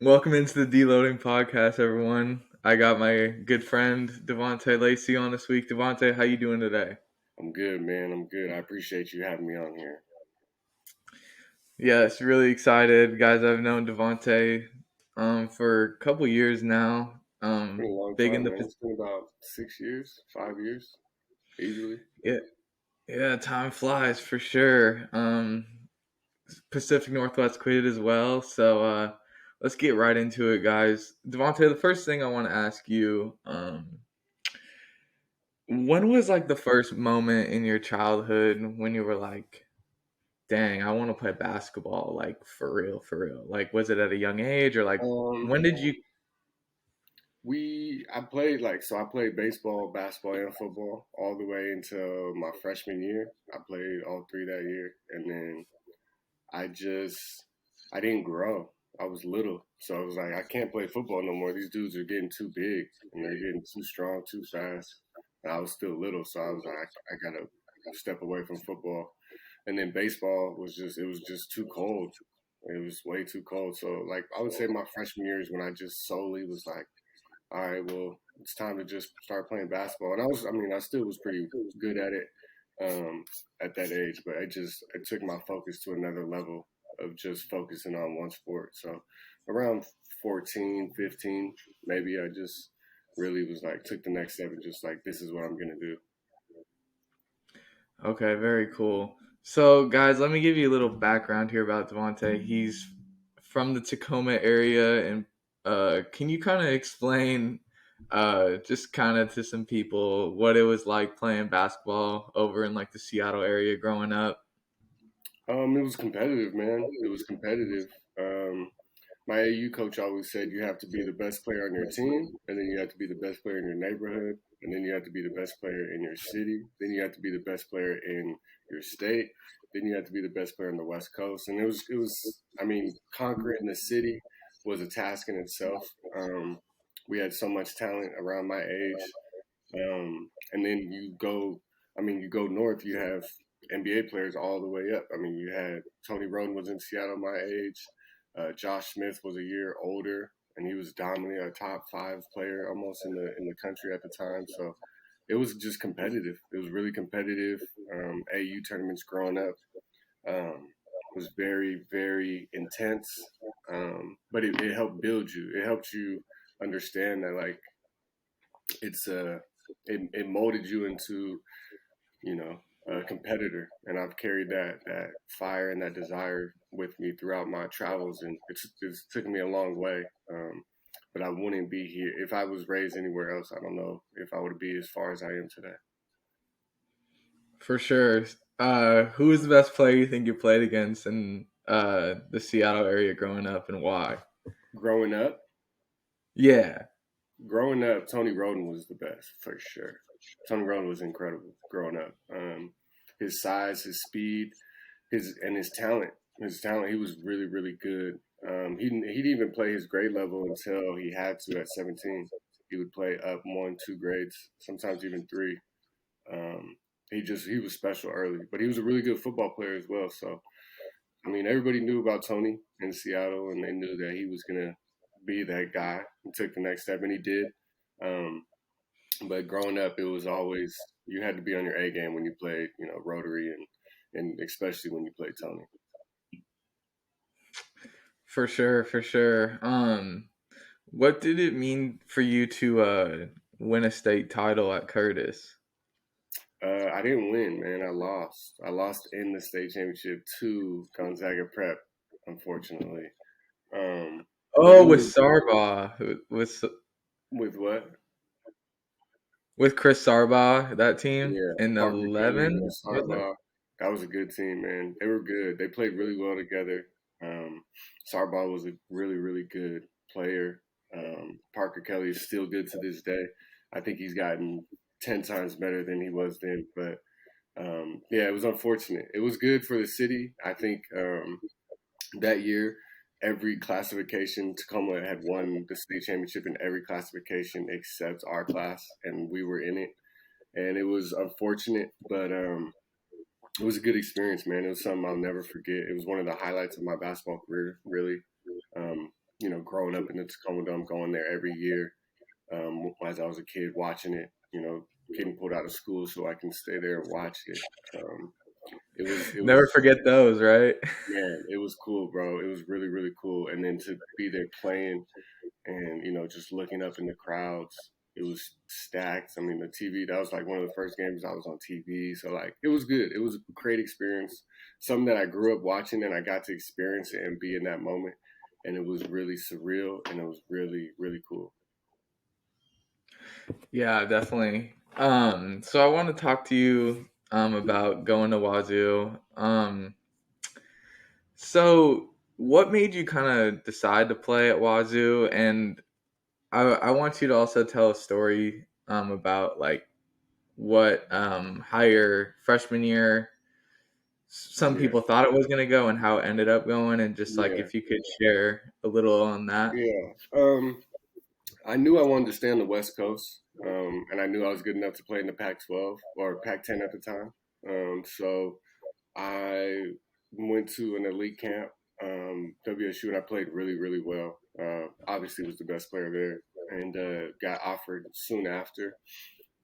Welcome into the Dloading Podcast, everyone. I got my good friend Davonte Lacy on this week. Davonte, how you doing today? I'm good, man. I'm good. I appreciate you having me on here. Yes, really excited, guys. I've known Davonte for a couple years now. It's been a long Big in time, the man. It's been about 6 years, 5 years, easily. yeah, yeah. Time flies for sure. Pacific Northwest quitted as well, so let's get right into it, guys. Davonte, the first thing I want to ask you, when was like the first moment in your childhood when you were like, dang, I want to play basketball, like for real, for real. Like, was it at a young age or like Um, when did you? I played baseball, basketball, and football all the way until my freshman year. I played all three that year, and then I just I didn't grow. I was little, so I was like, I can't play football no more. These dudes are getting too big and they're getting too strong, too fast. And I was still little, so I was like, I gotta step away from football. And then baseball it was just too cold. It was way too cold. So like I would say my freshman year is when I just solely was like, all right, well, it's time to just start playing basketball. And I still was pretty good at it at that age, but it took my focus to another level of just focusing on one sport. So around 14, 15, maybe I just really was like, took the next step and just like, this is what I'm going to do. Okay, very cool. So, guys, let me give you a little background here about Devontae. He's from the Tacoma area, and can you kind of explain, just kind of to some people, what it was like playing basketball over in like the Seattle area growing up? It was competitive, man. It was competitive. Um, my AU coach always said you have to be the best player on your team, and then you have to be the best player in your neighborhood, and then you have to be the best player in your city, then you have to be the best player in your state, then you have to be the best player on the West Coast. And conquering the city was a task in itself. We had so much talent around my age, and then you go north, you have NBA players all the way up. I mean, you had Tony Roden was in Seattle my age. Josh Smith was a year older, and he was dominantly a top five player almost in the country at the time. So it was just competitive. It was really competitive. AU tournaments growing up was very very intense, but it helped build you. It helped you understand that like it's it molded you into you know a competitor, and I've carried that fire and that desire with me throughout my travels, and it's taken me a long way. But I wouldn't be here if I was raised anywhere else. I don't know if I would be as far as I am today. For sure. Who was the best player you think you played against in the Seattle area growing up, and why? Growing up, Yeah, Tony Roden was the best for sure. Tony Roden was incredible growing up. His size, his speed, his talent. His talent. He was really really good. He didn't even play his grade level until he had to at 17. He would play up one, two grades, sometimes even three. Um, he was special early, but he was a really good football player as well. So I mean, everybody knew about Tony in Seattle, and they knew that he was gonna be that guy and took the next step, and he did. Um, but growing up, it was always you had to be on your A game when you played, Rotary, and especially when you played Tony. for sure, for sure. What did it mean for you to win a state title at Curtis? I didn't win, man. I lost. I lost in the state championship to Gonzaga Prep, unfortunately. But Oh, with Sarbaugh, with what? with Chris Sarbaugh, that team Yeah, in Parker Kelly and 11, was it? Sarbaugh. That was a good team, man. They were good. They played really well together. Um, Sarbaugh was a really, really good player. Parker Kelly is still good to this day. I think he's gotten 10 times better than he was then. But yeah, it was unfortunate. It was good for the city. I think that year, every classification, Tacoma had won the state championship in every classification except our class, and we were in it. And it was unfortunate, but it was a good experience, man. It was something I'll never forget. It was one of the highlights of my basketball career, really. growing up in the Tacoma Dome, going there every year as I was a kid, watching it, getting pulled out of school so I can stay there and watch it. It Never was, forget those, right? man, it was cool, bro. It was really, really cool. And then to be there playing and, just looking up in the crowds, it was stacked. I mean, the TV, that was like one of the first games I was on TV. So, like, it was good. It was a great experience. Something that I grew up watching and I got to experience it and be in that moment. And it was really surreal and it was really, really cool. Yeah, definitely. So I want to talk to you about going to Wazoo. So what made you kind of decide to play at Wazoo? And I want you to also tell a story about like what how your freshman year some Yeah. people thought it was going to go and how it ended up going, and just like Yeah. if you could share a little on that. Yeah. I knew I wanted to stay on the West Coast, and I knew I was good enough to play in the Pac-12 or Pac-10 at the time. So I went to an elite camp, WSU, and I played really, really well. Obviously, was the best player there, and got offered soon after.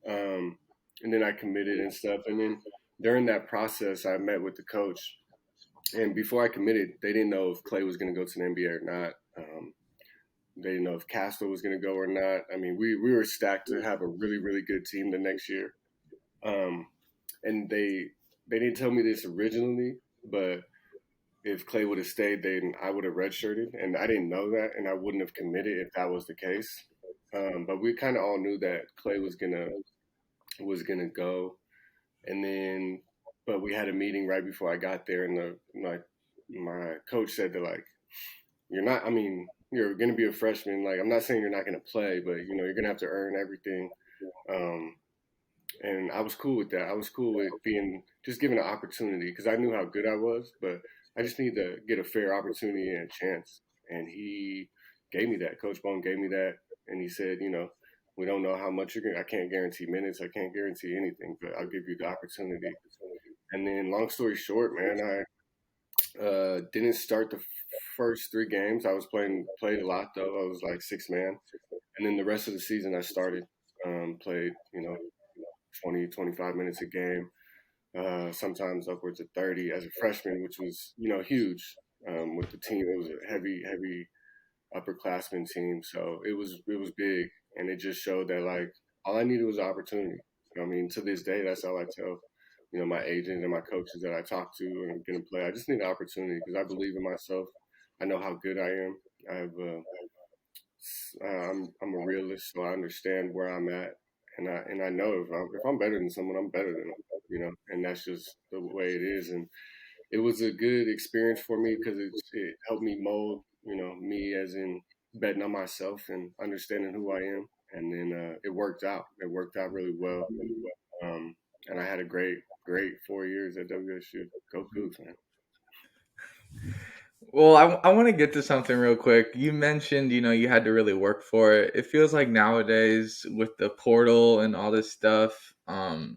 Um, and then I committed and stuff. And then during that process, I met with the coach. And before I committed, they didn't know if Clay was going to go to the NBA or not. They didn't know if Castro was going to go or not. I mean, we were stacked to have a really, really good team the next year. Um, and they didn't tell me this originally, but if Clay would have stayed, then I would have redshirted, and I didn't know that, and I wouldn't have committed if that was the case. But we kind of all knew that Clay was gonna go, and then, but we had a meeting right before I got there, and my coach said that, like, you're not. I mean, you're gonna be a freshman. Like, I'm not saying you're not gonna play, but you're gonna have to earn everything. Um, and I was cool with that. I was cool with being just given an opportunity because I knew how good I was, but I just need to get a fair opportunity and a chance. And he gave me that. Coach Bone gave me that, and he said, we don't know how much you're going. I can't guarantee minutes. I can't guarantee anything, but I'll give you the opportunity. And then, long story short, man, I didn't start the first 3 games. I was played a lot though. I was like six man, and then the rest of the season I started, played 20, 25 minutes a game, sometimes upwards of 30 as a freshman, which was, huge with the team. It was a heavy, heavy upperclassmen team. So it was big. And it just showed that, like, all I needed was opportunity. I mean, to this day, that's all I tell, my agent and my coaches that I talk to and going to play. I just need an opportunity because I believe in myself. I know how good I am. I'm a realist, so I understand where I'm at, and I know if I'm better than someone, I'm better than them, and that's just the way it is. And it was a good experience for me because it helped me mold, me as in betting on myself and understanding who I am. And then it worked out. It worked out really well, and I had a great, great 4 years at WSU. Go Cougs, man. Well, I want to get to something real quick. You mentioned, you had to really work for it. It feels like nowadays with the portal and all this stuff, I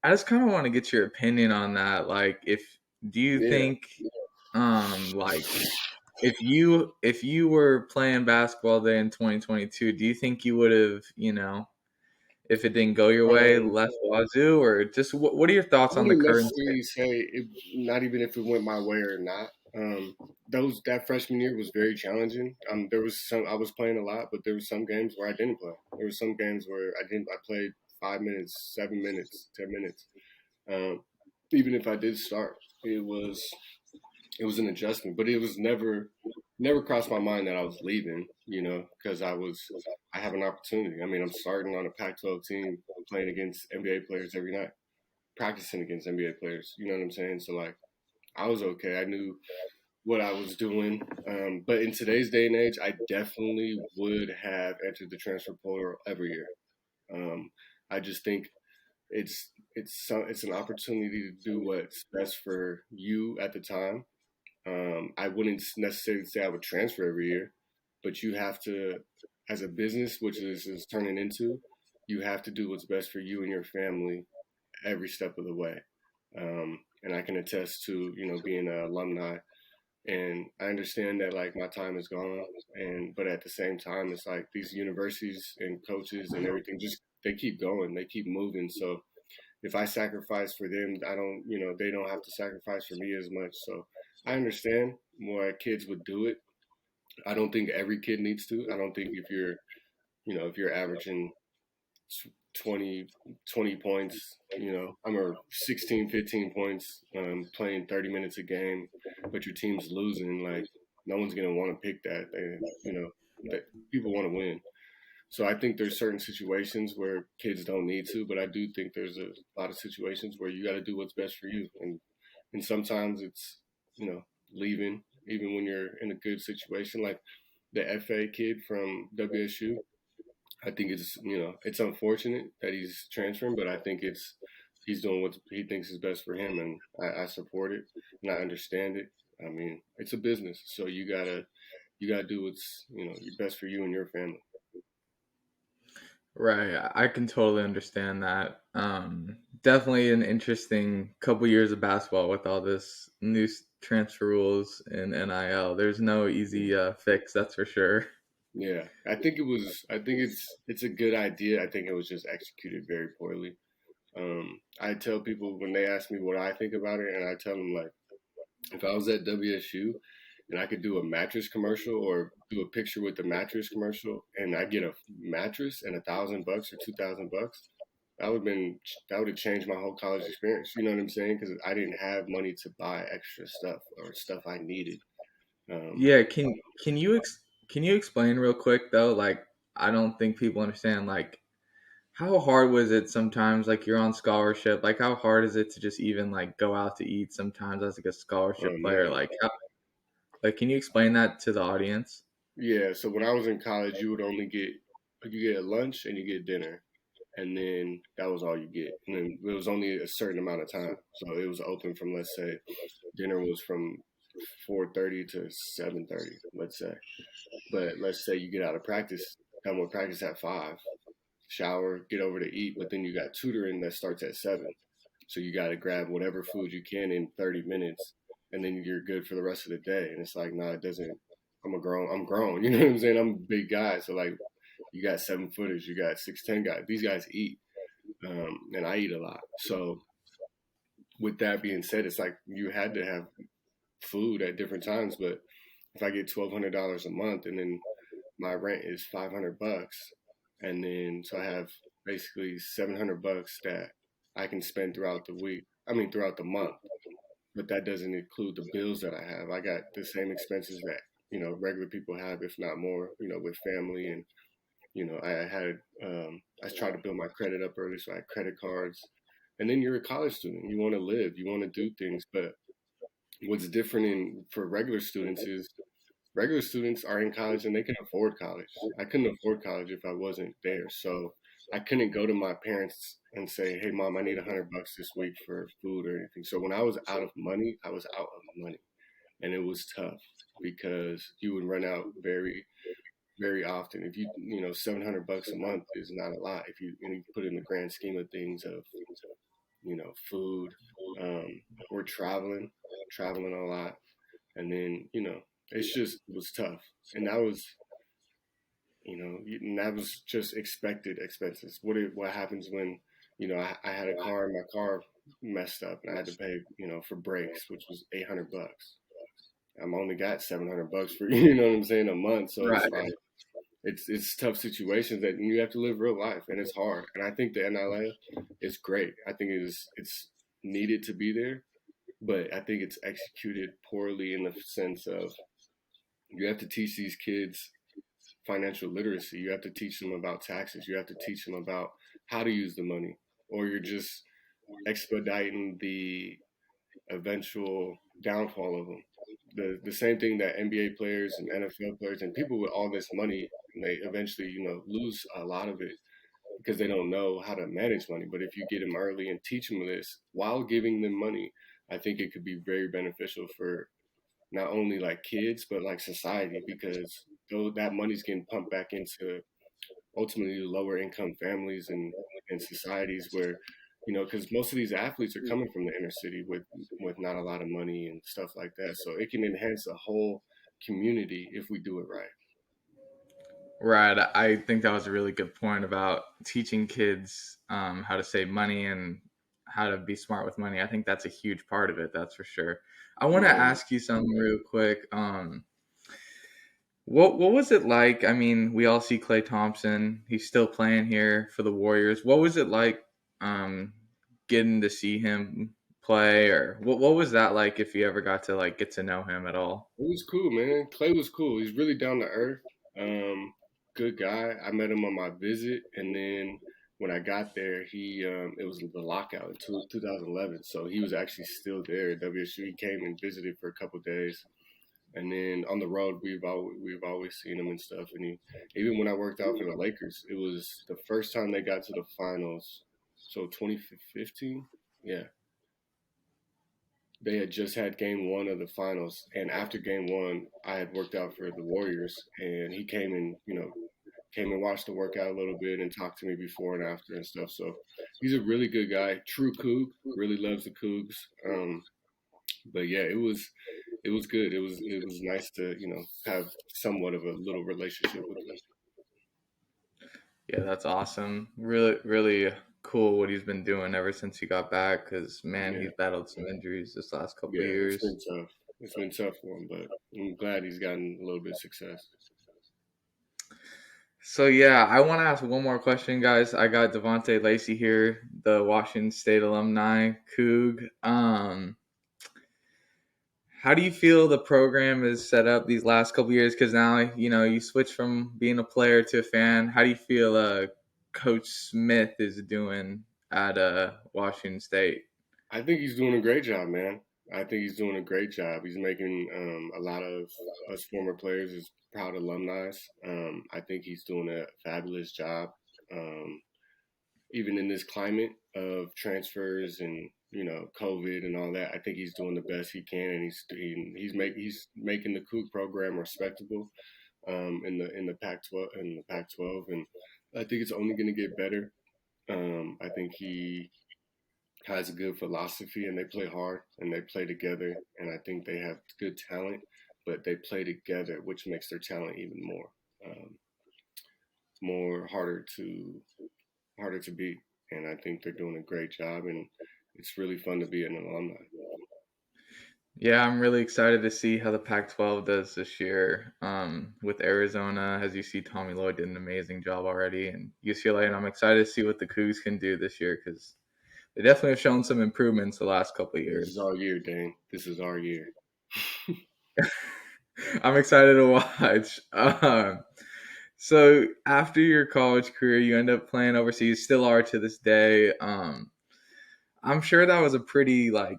just kind of want to get your opinion on that. Like, do you Yeah. think, like if you were playing basketball there in 2022, do you think you would have, if it didn't go your way, Um, left Wazoo, or just what are your I thoughts on the wouldn't current? necessarily say it, not even if it went my way or not. That freshman year was very challenging. There was some I was playing a lot, but there was some games where I didn't play. There were some games where I didn't. I played 5 minutes, 7 minutes, 10 minutes. Um, Even if I did start, it was an adjustment, but it was never crossed my mind that I was leaving. Because I have an opportunity. I mean, I'm starting on a Pac-12 team, playing against NBA players every night, practicing against NBA players. You know what I'm saying? So, like, I was okay. I knew what I was doing. But in today's day and age, I definitely would have entered the transfer portal every year. Um, I just think it's an opportunity to do what's best for you at the time. I wouldn't necessarily say I would transfer every year, but you have to, as a business, which is turning into, you have to do what's best for you and your family every step of the way. And I can attest to, being an alumni And I understand that like my time is gone, but at the same time, it's like these universities and coaches and everything just they keep going, they keep moving. So if I sacrifice for them, I don't, they don't have to sacrifice for me as much. So I understand why kids would do it. I don't think every kid needs to. I don't think if you're averaging 20, 20 points, I'm a 16, 15 points, playing 30 minutes a game, but your team's losing. Like, no one's going to want to pick that. That people want to win. So I think there's certain situations where kids don't need to, but I do think there's a lot of situations where you got to do what's best for you. And sometimes it's, leaving, even when you're in a good situation. Like the FA kid from WSU, I think it's unfortunate that he's transferring, but I think he's doing what he thinks is best for him, and I support it and I understand it. I mean, it's a business, so you gotta do what's best for you and your family. Right. I can totally understand that. Definitely an interesting couple years of basketball with all this new transfer rules and NIL. There's no easy fix, that's for sure. Yeah, I think it was. I think it's a good idea. I think it was just executed very poorly. I tell people when they ask me what I think about it, and I tell them like, if I was at WSU and I could do a mattress commercial or do a picture with the mattress commercial, and I get a mattress and $1,000 or $2,000, that would have changed my whole college experience. You know what I'm saying? Because I didn't have money to buy extra stuff or stuff I needed. Um, Yeah, can you explain real quick though? Like, I don't think people understand like how hard was it sometimes? Like you're on scholarship. Like how hard is it to just even like go out to eat sometimes as like a oh scholarship player? man, Like can you explain that to the audience? yeah. So when I was in college, you get lunch and you get dinner, and then that was all you get. And then it was only a certain amount of time, so it was open from, let's say, dinner was from 4:30 to 7:30, let's say. But let's say you get out of practice, done with practice at 5, shower, get over to eat, but then you got tutoring that starts at 7. So you got to grab whatever food you can in 30 minutes, and then you're good for the rest of the day. And it's like, nah, it doesn't. I'm grown. You know what I'm saying? I'm a big guy. So like, you got 7 footers, you got 6'10" guys. These guys eat, and I eat a lot. So with that being said, it's like you had to have food at different times. But if I get $1,200 a month, and then my rent is $500, and then so I have basically $700 that I can spend throughout the week. I mean, throughout the month, but that doesn't include the bills that I have. I got the same expenses that regular people have, if not more. With family, and I tried to build my credit up early, so I had credit cards. And then you're a college student. You want to live. You want to do things. But what's different for regular students is regular students are in college and they can afford college. I couldn't afford college if I wasn't there. So I couldn't go to my parents and say, "Hey, mom, I need $100 this week for food or anything." So when I was out of money, I was out of money, and it was tough because you would run out very, very often. If $700 a month is not a lot. If you put it in the grand scheme of things of food, we're traveling a lot, and then it was tough, and that was just expected expenses. What happens when I had a car and my car messed up and I had to pay for brakes, which was $800. I'm only got $700 for what I'm saying a month, so it's Right. like it's tough situations that you have to live real life, and it's hard. And I think the NLA is great. I think it's needed to be there, but I think it's executed poorly in the sense of you have to teach these kids financial literacy. You have to teach them about taxes. You have to teach them about how to use the money, or you're just expediting the eventual downfall of them. The same thing that NBA players and NFL players and people with all this money, they eventually lose a lot of it because they don't know how to manage money. But if you get them early and teach them this while giving them money, I think it could be very beneficial for not only like kids but like society, because though that money's getting pumped back into ultimately lower income families and societies where because most of these athletes are coming from the inner city with not a lot of money and stuff like that. So it can enhance a whole community if we do it right. Right. I think that was a really good point about teaching kids how to save money and how to be smart with money. I think that's a huge part of it. That's for sure. I want to Yeah, ask you something real quick. What was it like? I mean, we all see Klay Thompson. He's still playing here for the Warriors. What was it like um, getting to see him play, or what was that like if you ever got to like get to know him at all? it was cool, man. Clay was cool. He's really down to earth. Um, Good guy. I met him on my visit, and then when I got there, it was the lockout in 2011, so he was actually still there at WSU. He came and visited for a couple days, and then on the road, we've always seen him and stuff. And even when I worked out for the Lakers, it was the first time they got to the finals. So 2015, yeah, they had just had game one of the finals, and after game one, I had worked out for the Warriors, and he came and watched the workout a little bit and talked to me before and after and stuff. So he's a really good guy, true Coug, really loves the Cougs. But yeah, it was good. It was nice to have somewhat of a little relationship with him. Yeah, that's awesome. Really, really cool what he's been doing ever since he got back. Because man, Yeah, he's battled some injuries this last couple of yeah, it's years. been tough. It's been tough for him, but I'm glad he's gotten a little bit of success. So yeah, I want to ask one more question, guys. I got Davonte Lacy here, the Washington State alumni, Coug. How do you feel the program is set up these last couple years? Because now you switch from being a player to a fan. How do you feel Coach Smith is doing at Washington State? I think he's doing a great job, man. I think he's doing a great job. He's making a lot of us former players as proud alumni. I think he's doing a fabulous job. Um, Even in this climate of transfers and COVID and all that, I think he's doing the best he can, and he's making the Coug program respectable in the Pac-12, and I think it's only going to get better. I think he has a good philosophy, and they play hard and they play together, and I think they have good talent, but they play together, which makes their talent even more harder to beat. And I think they're doing a great job, and it's really fun to be an alumni. Yeah, I'm really excited to see how the Pac-12 does this year with Arizona. As you see, Tommy Lloyd did an amazing job already, and UCLA. And I'm excited to see what the Cougs can do this year because they definitely have shown some improvements the last couple of This is years. our year, Dane. This is our year. I'm excited to watch. So after your college career, you end up playing overseas, still are to this day. I'm sure that was a pretty like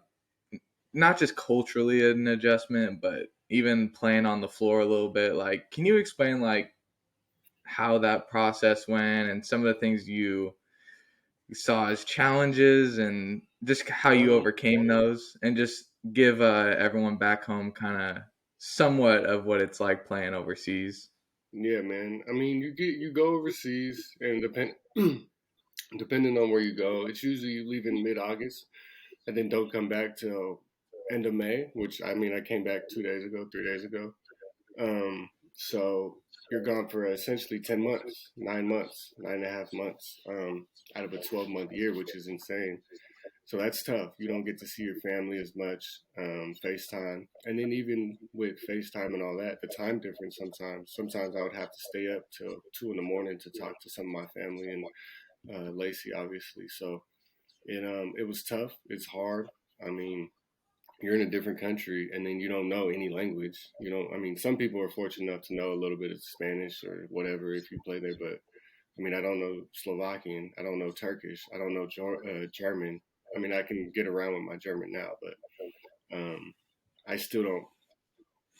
not just culturally an adjustment, but even playing on the floor a little bit. Like, can you explain like how that process went and some of the things you saw as challenges and just how you Um, overcame those, and just give everyone back home kind of somewhat of what it's like playing overseas? yeah, man. I mean, you go overseas, and depending on where you go, it's usually you leave in mid-August, and then don't come back till end of May. Which I mean, I came back 2 days ago, 3 days ago. So you're gone for essentially 10 months, 9 months, 9.5 months, out of a 12-month year, which is insane. So that's tough. You don't get to see your family as much, FaceTime. And then even with FaceTime and all that, the time difference sometimes I would have to stay up till 2 in the morning to talk to some of my family and Lacey, obviously. So it was tough. It's hard. I mean, you're in a different country and then you don't know any language. I mean, some people are fortunate enough to know a little bit of Spanish or whatever if you play there, but I mean, I don't know Slovakian. I don't know Turkish. I don't know German. I mean, I can get around with my German now, but I still don't.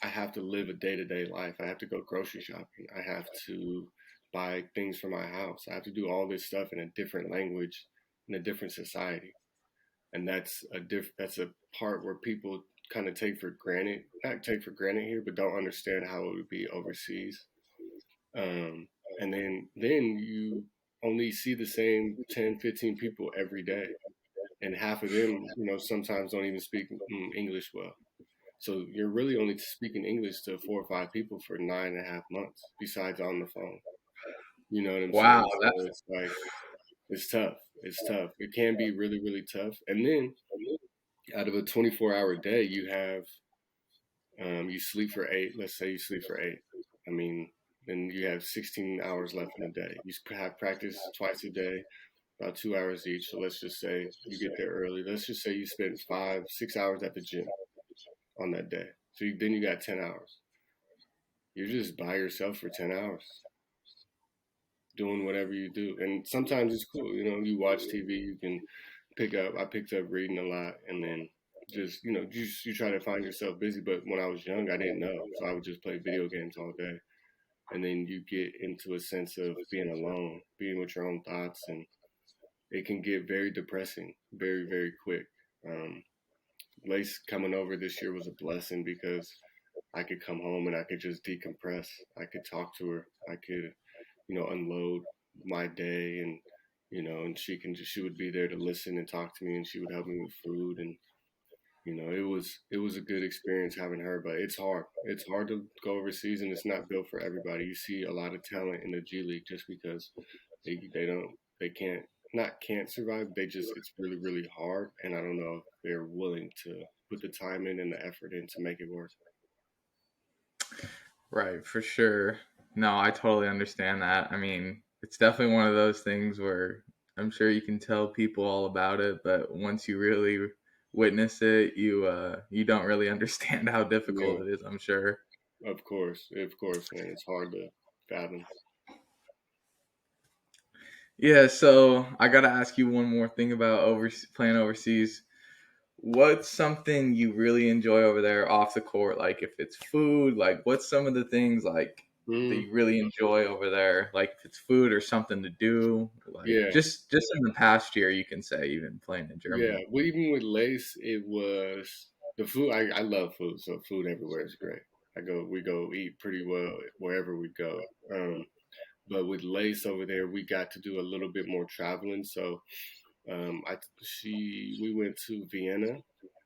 I have to live a day to day life. I have to go grocery shopping. I have to buy things for my house. I have to do all this stuff in a different language, in a different society, and that's a part where people kind of take for granted, not take for granted here, but don't understand how it would be overseas. Um, and then you only see the same 10, 15 people every day. and half of them, sometimes don't even speak English well. So you're really only speaking English to 4 or 5 people for 9.5 months, besides on the phone. You know what I'm Wow, saying? So it's like it's tough. It's tough. It can be really, really tough. And then out of a 24-hour day, you sleep for 8. Let's say you sleep for 8. I mean, then you have 16 hours left in a day. You have practice twice a day, about 2 hours each. So let's just say you get there early. Let's just say you spend 5, 6 hours at the gym on that day. So then you got 10 hours. You're just by yourself for 10 hours doing whatever you do. And sometimes it's cool. You watch TV, you can I picked up reading a lot, and then just, you try to find yourself busy. But when I was young, I didn't know. So I would just play video games all day. And then you get into a sense of being alone, being with your own thoughts, and it can get very depressing very, very quick. Um, Lace coming over this year was a blessing because I could come home and I could just decompress. I could talk to her. I could, unload my day, and she would be there to listen and talk to me, and she would help me with food. And, it was a good experience having her, but it's hard. It's hard to go overseas, and it's not built for everybody. You see a lot of talent in the G League just because they can't, not can't survive. It's really, really hard. And I don't know if they're willing to put the time in and the effort in to make it work. right, for sure. No, I totally understand that. I mean, it's definitely one of those things where I'm sure you can tell people all about it, but once you really witness it, you don't really understand how Yeah, difficult it is, I'm sure. of course, man. It's hard to fathom. Yeah, so I got to ask you one more thing about playing overseas. What's something you really enjoy over there off the court? Like if it's food, like what's some of the things like that Mm, you really enjoy over there? Like if it's food or something to do, like yeah, just in the past year, you can say even playing in yeah. Germany. Well, even with Lace, it was the food. I love food, so food everywhere is great. We go eat pretty well wherever we go. But with Lace over there, we got to do a little bit more traveling. So we went to Vienna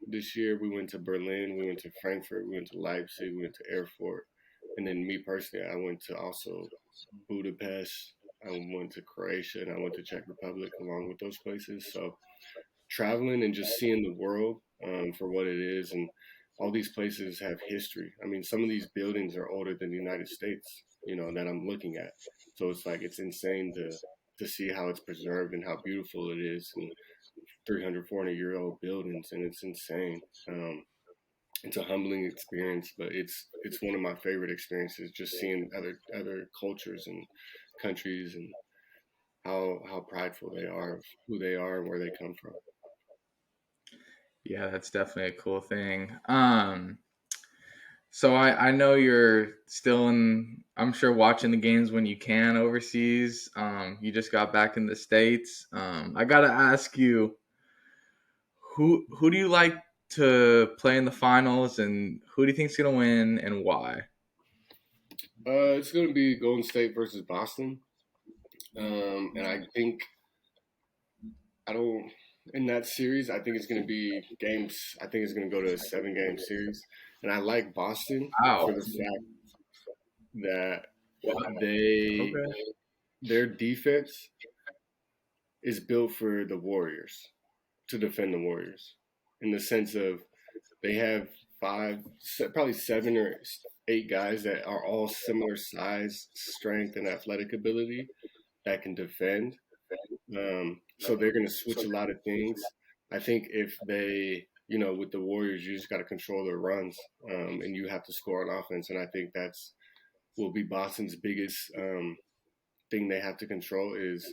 this year. We went to Berlin. We went to Frankfurt. We went to Leipzig. We went to Erfurt. And then me personally, I went to also Budapest. I went to Croatia and I went to Czech Republic along with those places. So traveling and just seeing the world for what it is, and all these places have history. I mean, some of these buildings are older than the United States. That I'm looking at. So it's like it's insane to see how it's preserved and how beautiful it is, and 300, 400-year old buildings, and it's insane. It's a humbling experience, but it's one of my favorite experiences. Just seeing other cultures and countries, and how prideful they are of who they are and where they come from. Yeah, that's definitely a cool thing. So I know you're still in, I'm sure, watching the games when you can overseas. You just got back in the States. I gotta ask you, who do you like to play in the finals, and who do you think's gonna win, and why? It's going to be Golden State versus Boston, and I think I don't in that series. I think it's going to be games. I think it's going to go to a 7-game series, and I like Boston Wow. for the fact that Wow. they Okay. their defense is built for the Warriors to defend the Warriors, in the sense of they have probably 7 or 8 guys that are all similar size, strength, and athletic ability that can defend. So they're going to switch a lot of things. I think if with the Warriors, you just got to control their runs, and you have to score on offense. And I think that's will be Boston's biggest thing they have to control is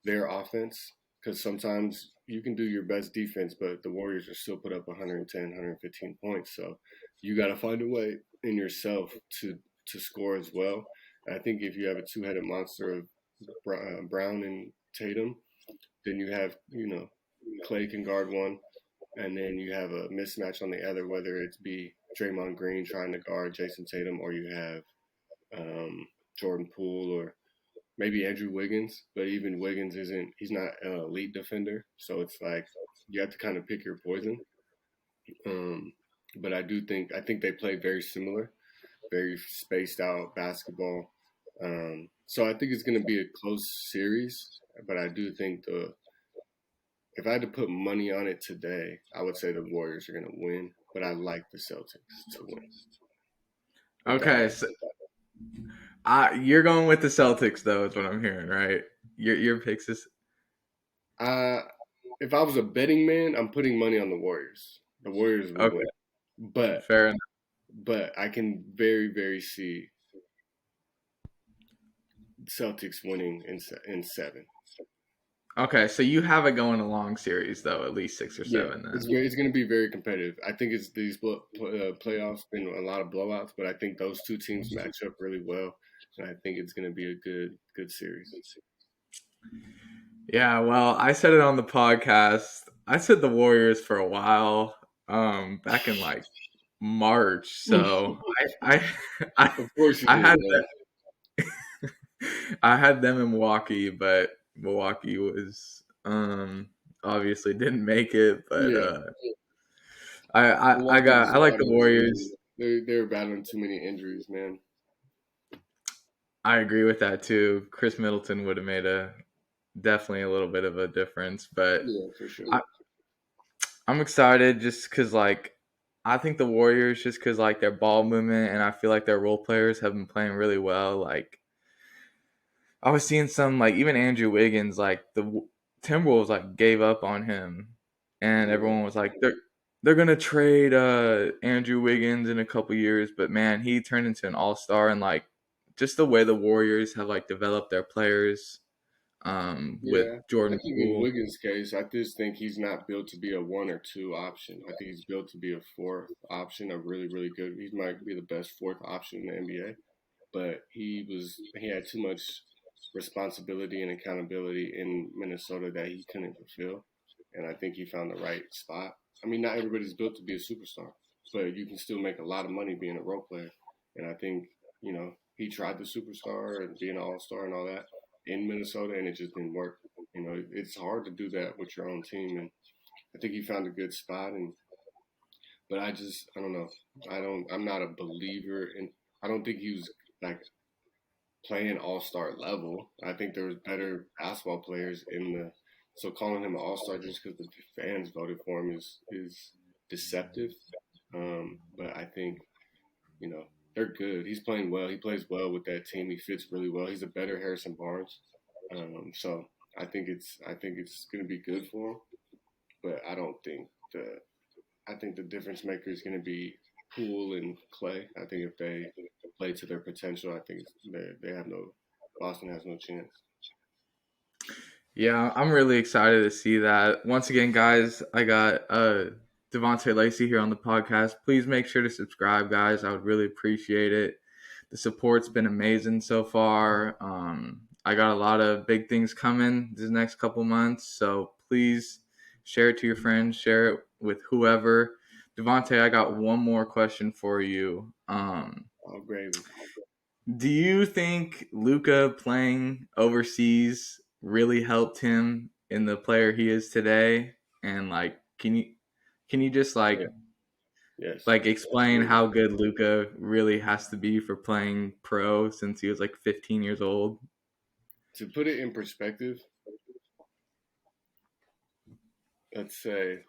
their offense, because sometimes you can do your best defense, but the Warriors will still put up 110, 115 points. So you got to find a way in yourself to score as well. And I think if you have a two-headed monster of Brown and Tatum, then you have, Clay can guard one, and then you have a mismatch on the other, whether it's be Draymond Green trying to guard Jason Tatum, or you have Jordan Poole, or maybe Andrew Wiggins. But even Wiggins he's not an elite defender. So it's like you have to kind of pick your poison. Um, but I think they play very similar, very spaced out basketball. So I think it's going to be a close series. But I do think the if I had to put money on it today, I would say the Warriors are going to win. But I like the Celtics to win. If that Okay, makes so you're going with the Celtics, though, is what I'm hearing, right? Your picks is uh, if I was a betting man, I'm putting money on the Warriors. The Warriors will okay. win. But Fair enough. I can very very see Celtics winning in seven. Okay, so you have it going a long series, though, at least 6 or 7. Then It's going to be very competitive. I think it's these playoffs been a lot of blowouts, but I think those two teams match up really well, and I think it's going to be a good series. yeah, well, I said it on the podcast. I said the Warriors for a while, back in like March. So I I Of course you I did, had man. I had them in Milwaukee, but Milwaukee was obviously didn't make it. But Yeah, Milwaukee I was like the battling too many. Warriors. They were battling too many injuries, man. I agree with that too. Chris Middleton would have made a definitely a little bit of a difference, but Yeah, for sure. I, I'm excited just because like I think the Warriors just because like their ball movement and I feel like their role players have been playing really well. Like I was seeing some like even Andrew Wiggins like the Timberwolves like gave up on him, and Yeah, everyone was like they're gonna trade Andrew Wiggins in a couple years, but man, he turned into an all-star. And like just the way the Warriors have like developed their players with yeah. I Jordan think in Poole. Wiggins' case, I just think he's not built to be a one or two option. I think he's built to be a fourth option, a really really good. He might be the best fourth option in the NBA. But he had too much responsibility and accountability in Minnesota that he couldn't fulfill, and I think he found the right spot. I mean, not everybody's built to be a superstar, but you can still make a lot of money being a role player, and I think he tried the superstar and being an all star and all that in Minnesota, and it just didn't work. It's hard to do that with your own team, and I think he found a good spot. And but I don't know. I'm not a believer in. I don't think he was like playing all star level. I think there was better basketball players in the. So calling him an all star just because the fans voted for him is deceptive. But I think they're good. He's playing well. He plays well with that team. He fits really well. He's a better Harrison Barnes. So I think it's going to be good for him. But I think the difference maker is going to be Poole and Clay. I think if they play to their potential, I think they have no Boston has no chance. Yeah, I'm really excited to see that. Once again, guys, I got Davonte Lacy here on the podcast. Please make sure to subscribe, guys. I would really appreciate it. The support's been amazing so far. I got a lot of big things coming this next couple months, so please share it to your friends, share it with whoever. Davonte, I got one more question for you. All gravy. Do you think Luka playing overseas really helped him in the player he is today? And like, can you just Yeah. Yes. like explain Absolutely. how good Luka really has to be for playing pro since he was like 15 years old? To put it in perspective, let's say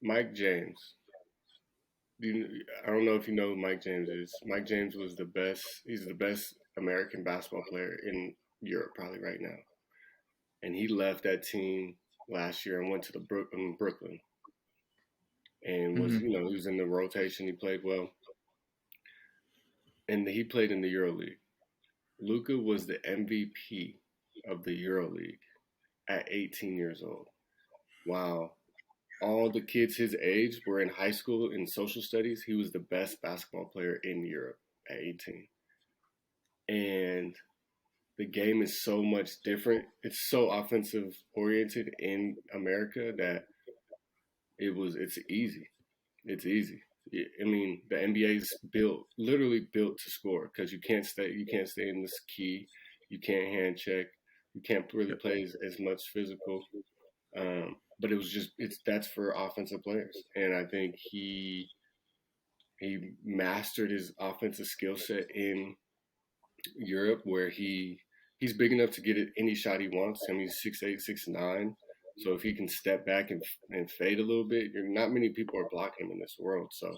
Mike James. I don't know if you know who Mike James is. Mike James was the best. He's the best American basketball player in Europe probably right now. And he left that team last year and went to the Brooklyn and was Hmm. he was in the rotation. He played well, and he played in the EuroLeague. Luka was the MVP of the EuroLeague at 18 years old. Wow. All the kids his age were in high school in social studies. He was the best basketball player in Europe at 18. And the game is so much different. It's so offensive oriented in America that it's easy. It's easy. I mean, the NBA is literally built to score because you can't stay in this key, you can't hand check, you can't really Yep. play as much physical. But it was just that's for offensive players, and I think he mastered his offensive skill set in Europe, where he's big enough to get it any shot he wants. I mean, he's 6'8", 6'9". So if he can step back and fade a little bit, not many people are blocking him in this world. So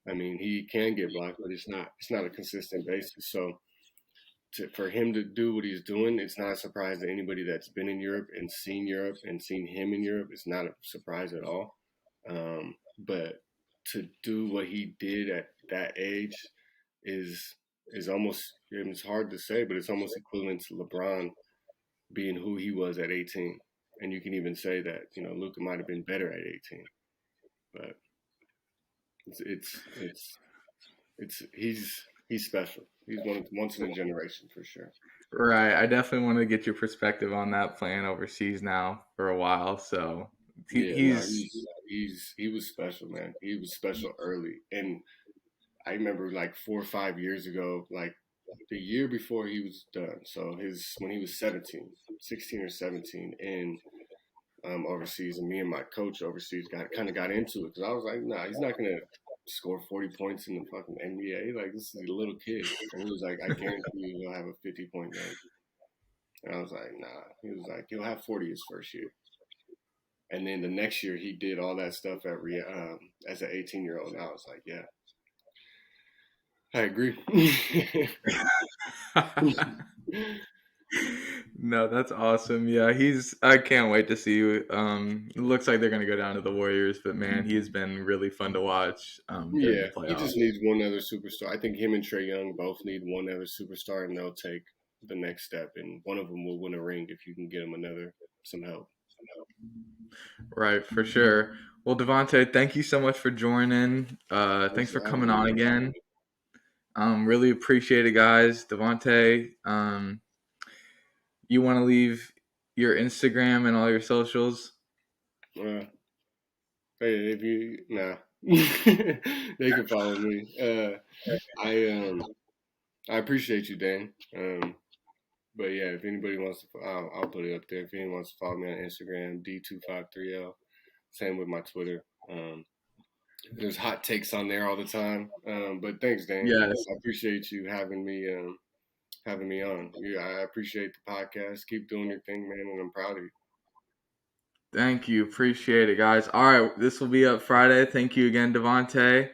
I mean, he can get blocked, but it's not a consistent basis. So for him to do what he's doing, it's not a surprise to anybody that's been in Europe and seen him in Europe. It's not a surprise at all. But to do what he did at that age is almost, and it's hard to say, but it's almost equivalent to LeBron being who he was at 18. And you can even say that Luka might have been better at 18, but he's special. He's once in a generation for sure. Right. I definitely want to get your perspective on that, playing overseas now for a while. So Yeah, no, he's he was special, man. He was special early, and I remember like 4 or 5 years ago, like the year before he was done. So when he was 17, 16 or 17, and overseas, and me and my coach overseas got into it because I was like, nah, he's not gonna score 40 points in the fucking NBA. Like, this is a little kid, and he was like, I guarantee you he'll have a 50-point game. And I was like, nah. He was like, he'll have 40 his first year. And then the next year he did all that stuff as an 18-year-old. And I was like, yeah, I agree. No, that's awesome. Yeah, I can't wait to see you. It looks like they're gonna go down to the Warriors, but man, he's been really fun to watch during the Yeah, he playoffs. just needs one other superstar. I think him and Trae Young both need one other superstar, and they'll take the next step. And one of them will win a ring if you can get him some help. Right, for sure. Well, Davonte, thank you so much for joining. Thanks Thanks for for having coming me, on man. again. Really appreciate it, guys. Davonte, you want to leave your Instagram and all your socials? Uh, Hey, if you they can follow me. I appreciate you, Dan. But yeah, if anybody wants to, I'll put it up there. If anyone wants to follow me on Instagram, D253L. Same with my Twitter. There's hot takes on there all the time. But thanks, Dan. Yes. I appreciate you having me on. Yeah, I appreciate the podcast. Keep doing your thing, man, and I'm proud of you. Thank you. Appreciate it, guys. All right, this will be up Friday. Thank you again, Davonte.